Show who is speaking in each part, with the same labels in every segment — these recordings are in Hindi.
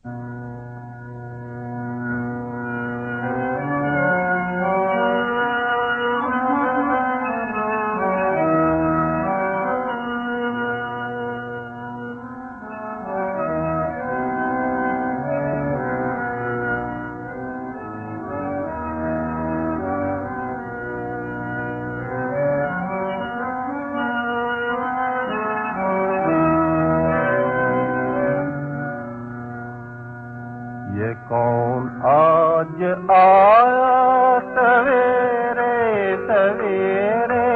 Speaker 1: ये कौन आज आया सवेरे सवेरे,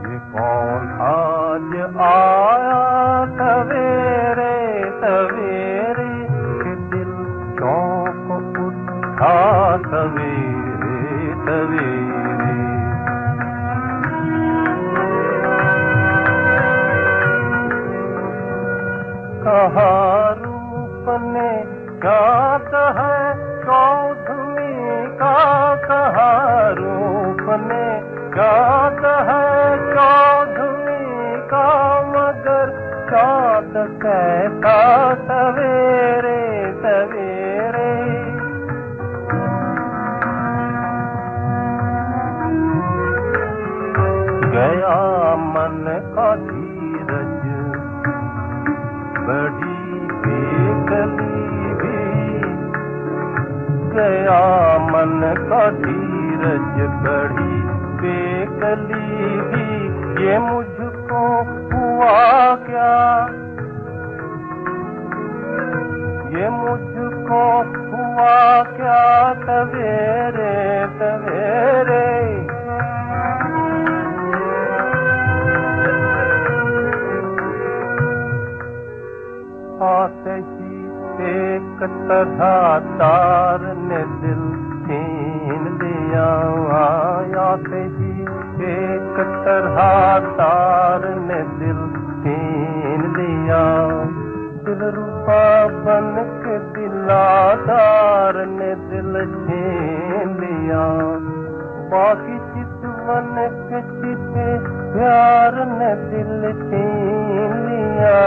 Speaker 1: ये कौन आज आया सवेरे सवेरे, कि दिल चौंक उठा सवेरे सवेरे। कहा रूप ने गात है चौधरी का, कहा रूप ने गात है चौधरी का, मगर चाँद कैसा सवेरे सवेरे। गया मन का धीरज बड़ी बेकली भी, गया मन का धीरज बड़ी बेकली भी। ये मुझको हुआ क्या, ये मुझको हुआ क्या सवेरे सवेरे। आते ही एक तरह तार ने दिल छीन लिया, आते ही एक तरह तार ने दिल छीन लिया। दिलरुबा बन के दिलादार ने दिल छीन लिया, बाकी चितवन के चिते प्यार ने दिल छीन लिया।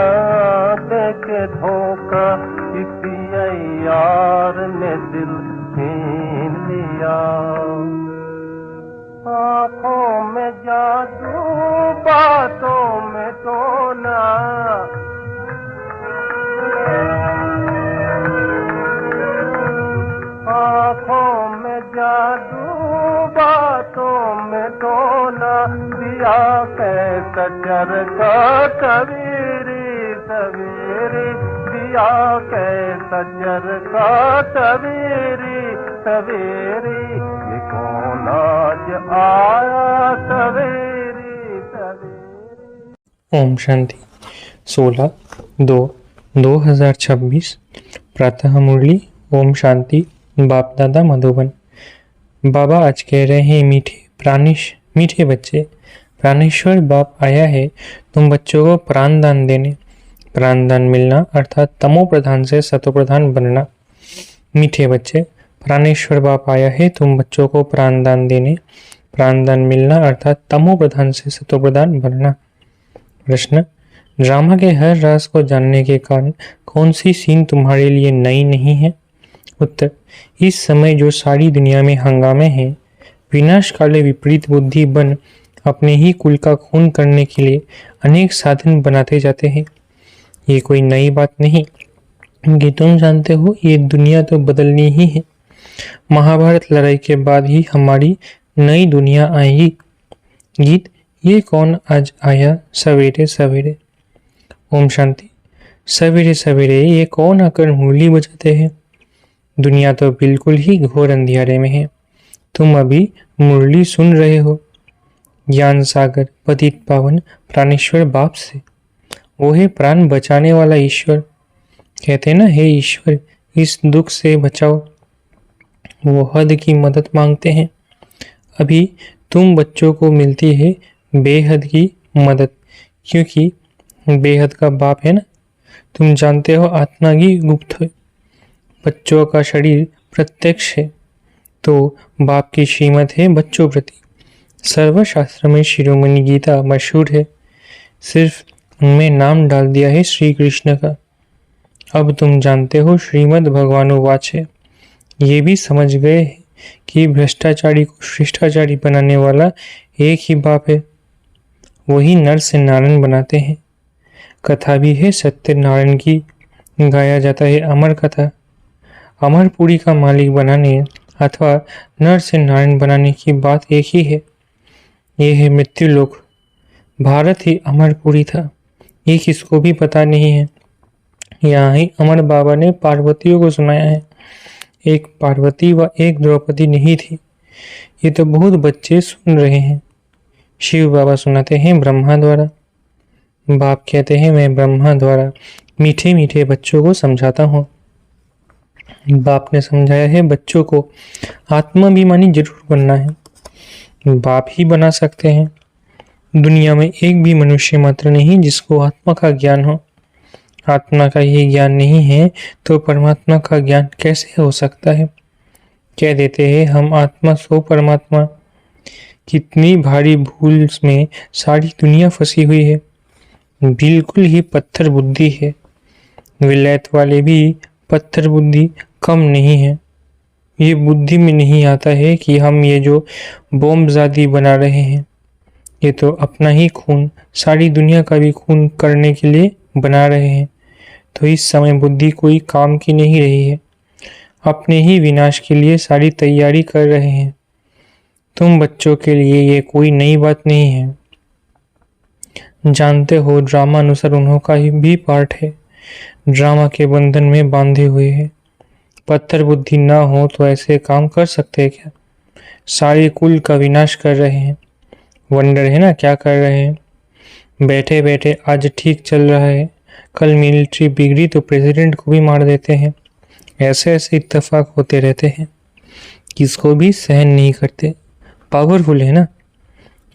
Speaker 1: देखे धोखा किसी यार ने दिल छीन लिया। आँखों में जादू बातों में टोना, आँखों में जादू बातों में टोना, दिया कैसा चरखा सवेरे सवेरे, दिया कैसा चरखा सवेरे सवेरे। ये कौन आज आया सवेरे सवेरे।
Speaker 2: ओम शांति। 16/2/2026 प्रातः मुरली। ओम शांति। बाप दादा मधुबन। बाबा आज कह रहे हैं, मीठे बच्चे, प्राणेश्वर बाप आया है तुम बच्चों को प्राण दान देने। प्राण दान मिलना अर्थात तमो प्रधान से सतो प्रधान बनना। मीठे बच्चे, प्राणेश्वर बाप आया है तुम बच्चों को प्राण दान देने। प्राण दान मिलना अर्थात तमो प्रधान से सतो प्रधान बनना। प्रश्न, ड्रामा के हर राज को जानने के कारण कौन सी सीन तुम्हारे लिए नई नहीं है? उत्तर, इस समय जो सारी दुनिया में हंगामे हैं, विनाश काले विपरीत बुद्धि बन अपने ही कुल का खून करने के लिए अनेक साधन बनाते जाते हैं। ये कोई नई बात नहीं, क्योंकि तुम जानते हो ये दुनिया तो बदलनी ही है। महाभारत लड़ाई के बाद ही हमारी नई दुनिया आएगी। गीत, ये कौन आज आया सवेरे सवेरे। ओम शांति। सवेरे सवेरे ये कौन आकर मुरली बजाते हैं? दुनिया तो बिल्कुल ही घोर अंधियारे में है। तुम अभी मुरली सुन रहे हो। ज्ञान सागर पतित पावन प्राणेश्वर बाप से। वो है प्राण बचाने वाला ईश्वर। कहते ना, हे ईश्वर इस दुख से बचाओ। वो हद की मदद मांगते हैं। अभी तुम बच्चों को मिलती है बेहद की मदद, क्योंकि बेहद का बाप है ना। तुम जानते हो आत्मा की गुप्त है, बच्चों का शरीर प्रत्यक्ष है, तो बाप की श्रीमत है बच्चों प्रति। सर्वशास्त्र में शिरोमणि गीता मशहूर है, सिर्फ उनमें नाम डाल दिया है श्री कृष्ण का। अब तुम जानते हो श्रीमद् भगवानुवाच है। ये भी समझ गए कि भ्रष्टाचारी को शिष्टाचारी बनाने वाला एक ही बाप है, वही नर से नारायण बनाते हैं। कथा भी है सत्यनारायण की, गाया जाता है अमर कथा। अमरपुरी का मालिक बनाने अथवा नर से नारायण बनाने की बात एक ही है। ये है मृत्युलोक। भारत ही अमरपुरी था, ये किसको भी पता नहीं है। यहाँ ही अमर बाबा ने पार्वतियों को सुनाया है। एक पार्वती व एक द्रौपदी नहीं थी। ये तो बहुत बच्चे सुन रहे हैं। शिव बाबा सुनाते हैं ब्रह्मा द्वारा। बाप कहते हैं मैं ब्रह्मा द्वारा मीठे मीठे बच्चों को समझाता हूँ। बाप ने समझाया है बच्चों को आत्माभिमानी जरूर बनना है। बाप ही बना सकते हैं। दुनिया में एक भी मनुष्य मात्र नहीं जिसको आत्मा का ज्ञान हो। आत्मा का ही ज्ञान नहीं है तो परमात्मा का ज्ञान कैसे हो सकता है। कह देते हैं हम आत्मा सो परमात्मा। कितनी भारी भूल में सारी दुनिया फंसी हुई है। बिल्कुल ही पत्थर बुद्धि है। विलायत वाले भी पत्थर बुद्धि कम नहीं है। ये बुद्धि में नहीं आता है कि हम ये जो बोम्बजादी बना रहे हैं, ये तो अपना ही खून, सारी दुनिया का भी खून करने के लिए बना रहे हैं। तो इस समय बुद्धि कोई काम की नहीं रही है, अपने ही विनाश के लिए सारी तैयारी कर रहे हैं। तुम बच्चों के लिए ये कोई नई बात नहीं है। जानते हो ड्रामा अनुसार उन्हों का भी पार्ट है। ड्रामा के बंधन में बांधे हुए हैं। पत्थर बुद्धि ना हो तो ऐसे काम कर सकते हैं क्या। सारे कुल का विनाश कर रहे हैं। वंडर है ना क्या कर रहे हैं। बैठे बैठे आज ठीक चल रहा है, कल मिलिट्री बिगड़ी तो प्रेसिडेंट को भी मार देते हैं। ऐसे ऐसे इत्तेफाक होते रहते हैं, किसको भी सहन नहीं करते। पावरफुल है ना।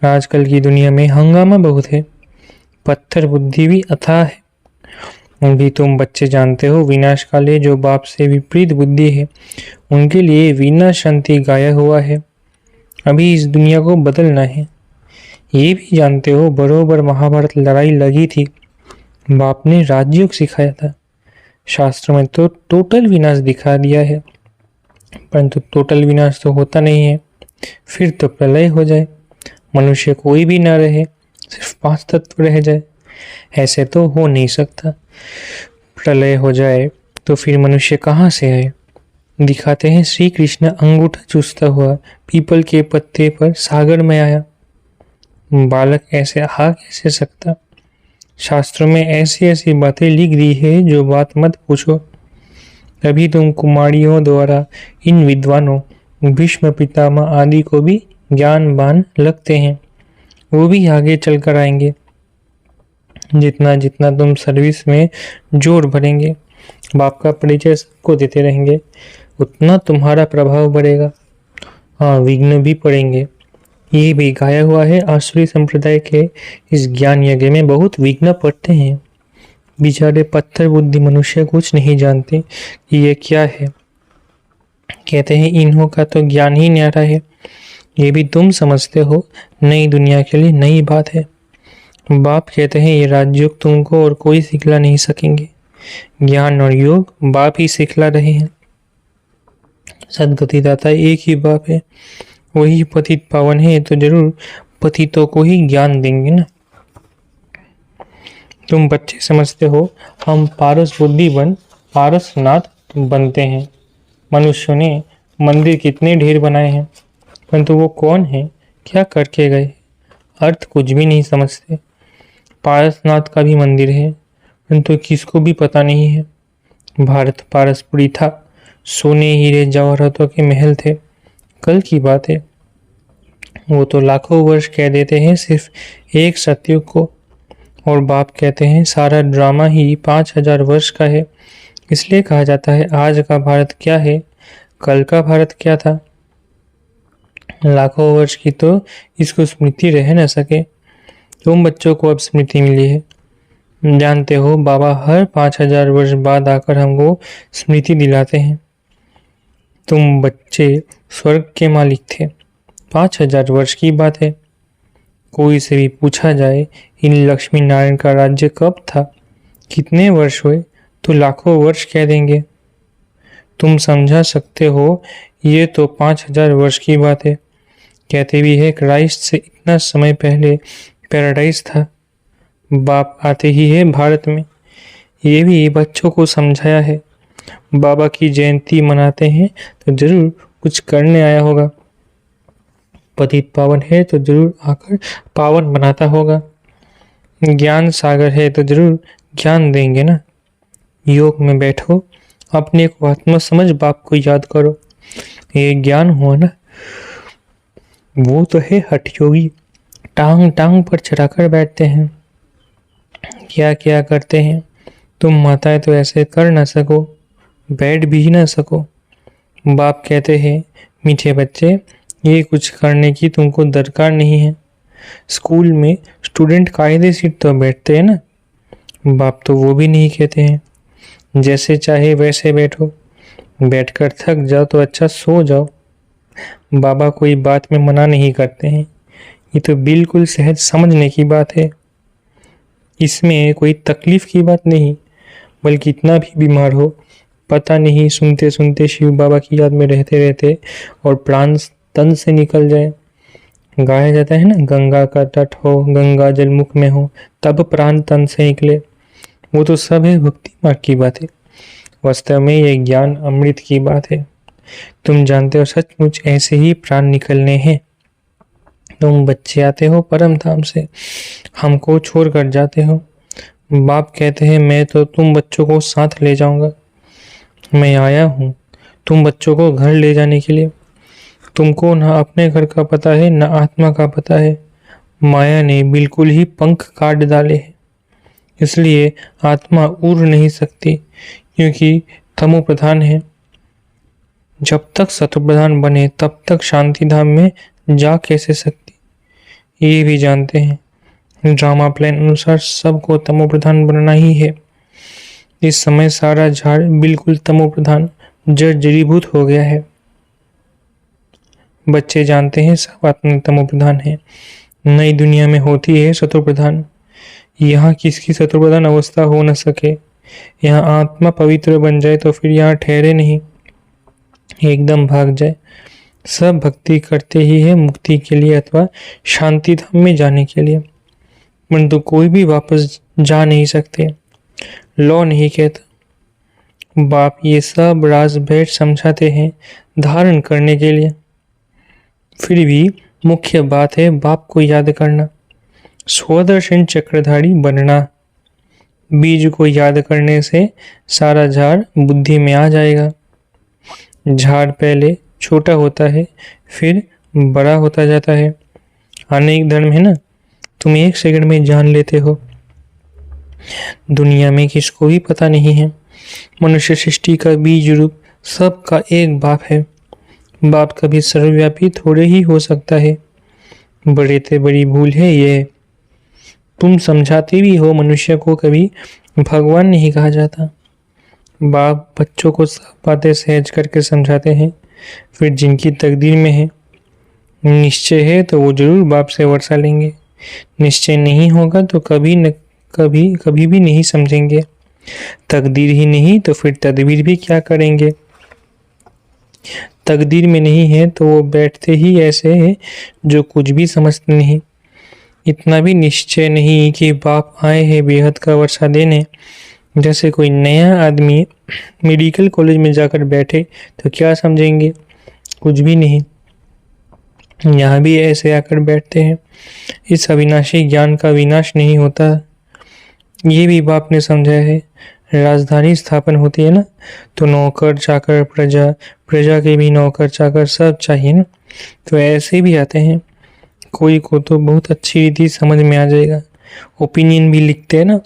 Speaker 2: आजकल की दुनिया में हंगामा बहुत है, पत्थर बुद्धि भी अथाह है। भी तुम बच्चे जानते हो विनाश काले जो बाप से विपरीत बुद्धि है उनके लिए वीणा शांति गाया हुआ है। अभी इस दुनिया को बदलना है। ये भी जानते हो बरोबर महाभारत लड़ाई लगी थी, बाप ने राजयोग सिखाया था। शास्त्र में तो टोटल विनाश दिखा दिया है, परंतु टोटल विनाश तो होता नहीं है। फिर तो प्रलय हो जाए, मनुष्य कोई भी ना रहे, सिर्फ 5 तत्व रह जाए। ऐसे तो हो नहीं सकता। प्रलय हो जाए तो फिर मनुष्य कहाँ से आए। दिखाते हैं श्री कृष्ण अंगूठा चूसता हुआ पीपल के पत्ते पर सागर में आया। बालक ऐसे आ कैसे सकता। शास्त्रों में ऐसी ऐसी बातें लिख दी है जो बात मत पूछो। अभी तुम कुमारियों द्वारा इन विद्वानों भीष्म पितामह आदि को भी ज्ञान बान लगते हैं, वो भी आगे चलकर आएंगे। जितना जितना तुम सर्विस में जोर भरेंगे, बाप का परिचय सबको देते रहेंगे, उतना तुम्हारा प्रभाव बढ़ेगा। हाँ, विघ्न भी पड़ेंगे। ये भी गाया हुआ है आसुरी संप्रदाय के इस ज्ञान यज्ञ में बहुत विघ्न पड़ते हैं। बेचारे पत्थर बुद्धि मनुष्य कुछ नहीं जानते कि ये क्या है। कहते हैं इन्हों का तो ज्ञान ही न्यारा है। ये भी तुम समझते हो नई दुनिया के लिए नई बात है। बाप कहते हैं ये राजयोग तुमको और कोई सिखला नहीं सकेंगे। ज्ञान और योग बाप ही सिखला रहे हैं। सदगतिदाता एक ही बाप है, वही पतित पावन है, तो जरूर पतितों को ही ज्ञान देंगे ना। तुम बच्चे समझते हो हम पारस बुद्धि बन पारसनाथ बनते हैं। मनुष्यों ने मंदिर कितने ढेर बनाए हैं, परंतु वो कौन है, क्या करके गए, अर्थ कुछ भी नहीं समझते। पारसनाथ का भी मंदिर है, परंतु किसको भी पता नहीं है। भारत पारसपुरी था, सोने हीरे जवाहरातों के महल थे। कल की बात है। वो तो लाखों वर्ष कह देते हैं सिर्फ एक सतयुग को, और बाप कहते हैं सारा ड्रामा ही 5000 वर्ष का है। इसलिए कहा जाता है आज का भारत क्या है, कल का भारत क्या था। लाखों वर्ष की तो इसको स्मृति रह न सके। तुम बच्चों को अब स्मृति मिली है। जानते हो बाबा हर 5000 वर्ष बाद आकर हमको स्मृति दिलाते हैं। तुम बच्चे स्वर्ग के मालिक थे, 5000 वर्ष की बात है। कोई से भी पूछा जाए इन लक्ष्मी नारायण का राज्य कब था, कितने वर्ष हुए, तो लाखों वर्ष कह देंगे। तुम समझा सकते हो, ये तो 5000 वर्ष की बात है। कहते भी है क्राइस्ट से इतना समय पहले पैराडाइज था। बाप आते ही है भारत में। ये भी बच्चों को समझाया है। बाबा की जयंती मनाते हैं तो जरूर कुछ करने आया होगा। पतित पावन है तो जरूर आकर पावन बनाता होगा। ज्ञान सागर है तो जरूर ज्ञान देंगे ना। योग में बैठो, अपने को आत्मा समझ बाप को याद करो। ये ज्ञान हुआ ना। वो तो है हठ योगी, टांग टांग पर चढ़ाकर बैठते हैं। क्या क्या करते हैं। तुम माताएं तो ऐसे कर ना सको, बैठ भी ना सको। बाप कहते हैं मीठे बच्चे, ये कुछ करने की तुमको दरकार नहीं है। स्कूल में स्टूडेंट कायदे से तो बैठते हैं ना। बाप तो वो भी नहीं कहते हैं जैसे चाहे वैसे बैठो। बैठकर थक जाओ तो अच्छा सो जाओ। बाबा कोई बात में मना नहीं करते हैं। ये तो बिल्कुल सहज समझने की बात है। इसमें कोई तकलीफ की बात नहीं। बल्कि इतना भी बीमार हो, पता नहीं सुनते सुनते शिव बाबा की याद में रहते रहते और प्राण तन से निकल जाए। गाया जाता है ना, गंगा का तट हो, गंगा जल मुख में हो, तब प्राण तन से निकले। वो तो सब है भक्ति मार्ग की बात है। वास्तव में ये ज्ञान अमृत की बात है। तुम जानते हो सचमुच ऐसे ही प्राण निकलने हैं। तुम बच्चे आते हो परम धाम से, हमको छोड़ कर जाते हो। बाप कहते हैं मैं तो तुम बच्चों को साथ ले जाऊंगा। मैं आया हूँ तुम बच्चों को घर ले जाने के लिए। तुमको ना अपने घर का पता है ना आत्मा का पता है। माया ने बिल्कुल ही पंख काट डाले हैं। इसलिए आत्मा उड़ नहीं सकती, क्योंकि तमो प्रधान है। जब तक सत्व प्रधान बने तब तक शांति धाम में जा कैसे सकती। ये भी जानते हैं ड्रामा प्लान अनुसार सबको तमो प्रधान बनना ही है। इस समय सारा झाड़ बिल्कुल तमो प्रधान जड़ जड़ीभूत हो गया है। बच्चे जानते हैं सब आत्मा तमो प्रधान है। नई दुनिया में होती है शत्रु प्रधान। यहाँ किसकी शत्रु प्रधान अवस्था हो न सके। यहाँ आत्मा पवित्र बन जाए तो फिर यहाँ ठहरे नहीं, एकदम भाग जाए। सब भक्ति करते ही है मुक्ति के लिए अथवा शांति धाम में जाने के लिए, परंतु कोई भी वापस जा नहीं सकते। लॉ नहीं कहता। बाप ये सब राज भेद समझाते हैं धारण करने के लिए। फिर भी मुख्य बात है बाप को याद करना, स्वदर्शन चक्रधारी बनना। बीज को याद करने से सारा झाड़ बुद्धि में आ जाएगा। झाड़ पहले छोटा होता है फिर बड़ा होता जाता है। अनेक धर्म है ना, तुम 1 सेकंड में जान लेते हो। दुनिया में किसको भी पता नहीं है। मनुष्य सृष्टि का बीज रूप सबका एक बाप है। बाप कभी सर्वव्यापी थोड़े ही हो सकता है। बड़े से बड़ी भूल है ये। तुम समझाते भी हो मनुष्य को कभी भगवान नहीं कहा जाता। बाप बच्चों को सब बातें सहज करके समझाते हैं। फिर जिनकी तकदीर में है निश्चय है तो वो जरूर बाप से वर्षा लेंगे। निश्चय नहीं होगा तो कभी भी नहीं समझेंगे। तकदीर ही नहीं तो फिर तदबीर भी क्या करेंगे। तकदीर में नहीं है तो वो बैठते ही ऐसे हैं जो कुछ भी समझते नहीं। इतना भी निश्चय नहीं कि बाप आए हैं बेहद का वर्षा देने। जैसे कोई नया आदमी मेडिकल कॉलेज में जाकर बैठे तो क्या समझेंगे, कुछ भी नहीं। यहाँ भी ऐसे आकर बैठते हैं। इस अविनाशी ज्ञान का विनाश नहीं होता। ये भी बाप ने समझा है। राजधानी स्थापन होती है ना, तो नौकर चाकर प्रजा, प्रजा के भी नौकर चाकर सब चाहिए ना। तो ऐसे भी आते हैं। कोई को तो बहुत अच्छी रीति समझ में आ जाएगा। ओपिनियन भी लिखते हैं ना,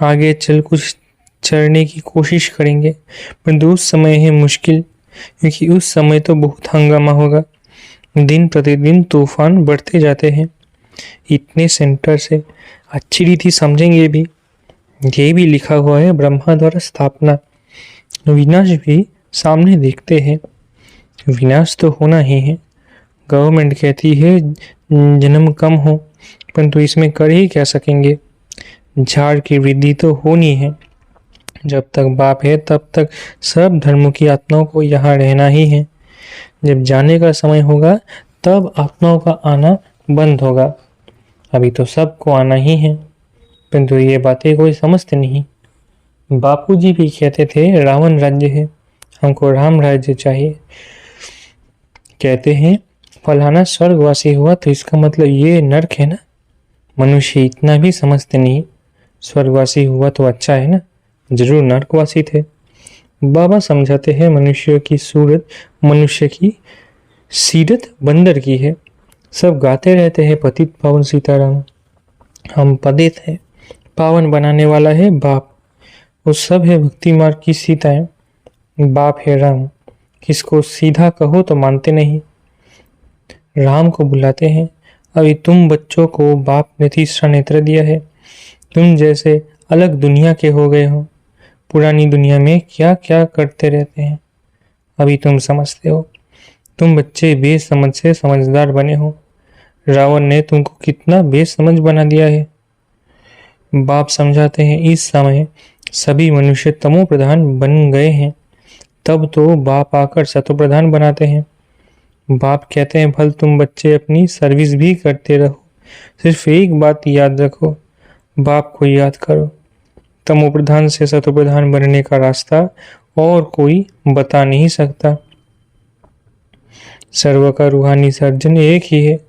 Speaker 2: आगे चल कुछ चढ़ने की कोशिश करेंगे, परंतु उस समय है मुश्किल, क्योंकि उस समय तो बहुत हंगामा होगा। दिन प्रतिदिन तूफान बढ़ते जाते हैं। इतने सेंटर से अच्छी रीति समझेंगे भी। ये भी लिखा हुआ है ब्रह्मा द्वारा स्थापना। विनाश भी सामने देखते हैं। विनाश तो होना ही है। गवर्नमेंट कहती है जन्म कम हो, परंतु इसमें कर ही क्या सकेंगे। झाड़ की वृद्धि तो होनी है। जब तक बाप है तब तक सब धर्मों की आत्माओं को यहाँ रहना ही है। जब जाने का समय होगा तब आत्माओं का आना बंद होगा। अभी तो सबको आना ही है, परंतु ये बातें कोई समझते नहीं। बापूजी भी कहते थे रावण राज्य है, हमको राम राज्य चाहिए। कहते हैं फलाना स्वर्गवासी हुआ तो इसका मतलब ये नरक है ना। मनुष्य इतना भी समझते नहीं। स्वर्गवासी हुआ तो अच्छा है ना, जरूर नरकवासी थे। बाबा समझाते हैं मनुष्य की सीरत बंदर की है। सब गाते रहते हैं पतित पावन सीताराम। हम पतित हैं, पावन बनाने वाला है बाप। वो सब है भक्ति मार्ग की सीताएं। बाप है राम, किसको सीधा कहो तो मानते नहीं, राम को बुलाते हैं। अभी तुम बच्चों को बाप ने तीसरा नेत्र दिया है। तुम जैसे अलग दुनिया के हो गए हो। पुरानी दुनिया में क्या क्या करते रहते हैं, अभी तुम समझते हो। तुम बच्चे बेसमझ से समझदार बने हो। रावण ने तुमको कितना बेसमझ बना दिया है। बाप समझाते हैं इस समय सभी मनुष्य तमो प्रधान बन गए हैं, तब तो बाप आकर सतो प्रधान बनाते हैं। बाप कहते हैं भल तुम बच्चे अपनी सर्विस भी करते रहो, सिर्फ एक बात याद रखो, बाप को याद करो। तमो प्रधान से सतो प्रधान बनने का रास्ता और कोई बता नहीं सकता। सर्व का रूहानी सर्जन एक ही है,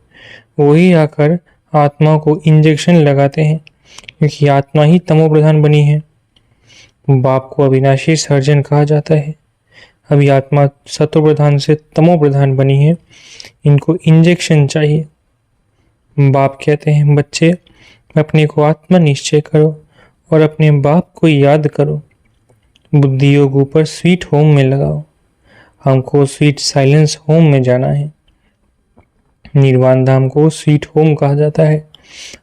Speaker 2: वही आकर आत्मा को इंजेक्शन लगाते हैं, क्योंकि आत्मा ही तमो प्रधान बनी है। बाप को अविनाशी सर्जन कहा जाता है। अभी आत्मा सतो प्रधान से तमो प्रधान बनी है, इनको इंजेक्शन चाहिए। बाप कहते हैं बच्चे अपने को आत्मा निश्चय करो और अपने बाप को याद करो। बुद्धि योग ऊपर स्वीट होम में लगाओ। हमको स्वीट साइलेंस होम में जाना है। निर्वाण धाम को स्वीट होम कहा जाता है।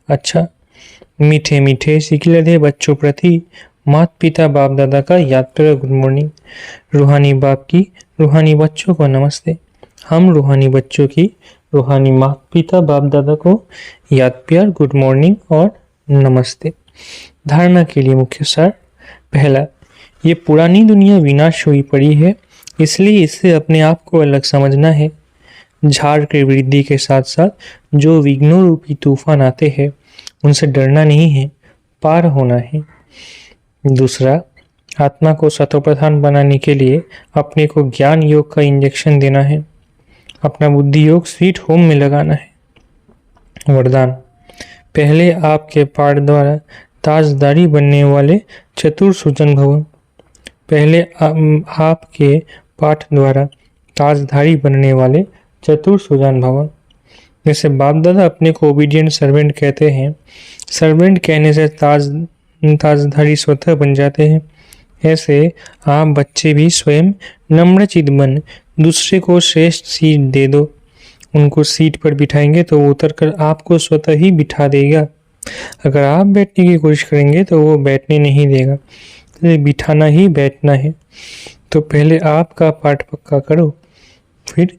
Speaker 2: अच्छा, मीठे मीठे सिखिलधे बच्चों प्रति माता पिता बाप दादा का याद करो गुड मॉर्निंग। रूहानी बाप की रूहानी बच्चों को नमस्ते। हम रूहानी बच्चों की रूहानी माता पिता बाप दादा को याद प्यार गुड मॉर्निंग और नमस्ते। धारणा के लिए मुख्य सार। पहला, ये पुरानी दुनिया विनाश हुई पड़ी है, इसलिए इससे अपने आप को अलग समझना है। झाड़ की वृद्धि के साथ साथ जो विघ्नों रूपी तूफान आते हैं उनसे डरना नहीं है, पार होना है। दूसरा, आत्मा को सतोप्रधान बनाने के लिए अपने को ज्ञान योग का इंजेक्शन देना है। अपना बुद्धि योग स्वीट होम में लगाना है। वरदान, पहले आपके पाठ द्वारा ताजदारी बनने वाले चतुर सुजन भव। पहले आपके पाठ द्वारा ताजधारी बनने वाले चतुर सुजान भवन। जैसे बाप दादा अपने को ओबीडियंट सर्वेंट कहते हैं, सर्वेंट कहने से ताजधारी स्वतः बन जाते हैं। ऐसे आप बच्चे भी स्वयं नम्रचित बन दूसरे को श्रेष्ठ सीट दे दो। उनको सीट पर बिठाएंगे तो वो उतर कर आपको स्वतः ही बिठा देगा। अगर आप बैठने की कोशिश करेंगे तो वो बैठने नहीं देगा। तो बिठाना ही बैठना है। तो पहले आपका पाठ पक्का करो, फिर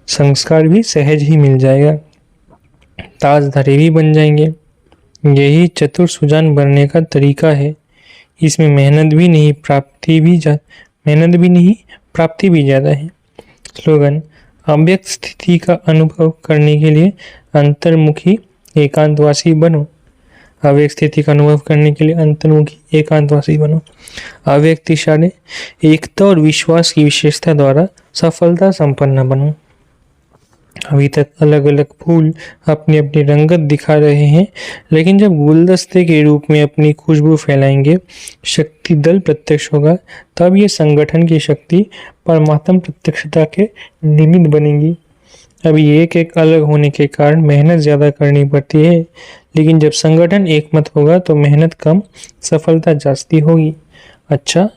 Speaker 2: संस्कार भी सहज ही मिल जाएगा, ताजधारी भी बन जाएंगे। यही चतुर सुजान बनने का तरीका है। इसमें मेहनत भी नहीं प्राप्ति भी ज़्यादा है। स्लोगन, अव्यक्त स्थिति का अनुभव करने के लिए अंतर्मुखी एकांतवासी बनो। अव्यक्त स्थिति का अनुभव करने के लिए अंतर्मुखी एकांतवासी बनो। अव्यक्त इशारे एकता और विश्वास की विशेषता द्वारा सफलता संपन्न बनो। अभी तक अलग अलग फूल अपनी अपनी रंगत दिखा रहे हैं, लेकिन जब गुलदस्ते के रूप में अपनी खुशबू फैलाएंगे, शक्ति दल प्रत्यक्ष होगा, तब ये संगठन की शक्ति परमात्म प्रत्यक्षता के निमित्त बनेगी। अभी एक एक अलग होने के कारण मेहनत ज़्यादा करनी पड़ती है, लेकिन जब संगठन एकमत होगा तो मेहनत कम, सफलता जास्ती होगी। अच्छा,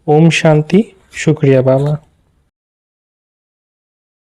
Speaker 2: ओम शांति। शुक्रिया बाबा।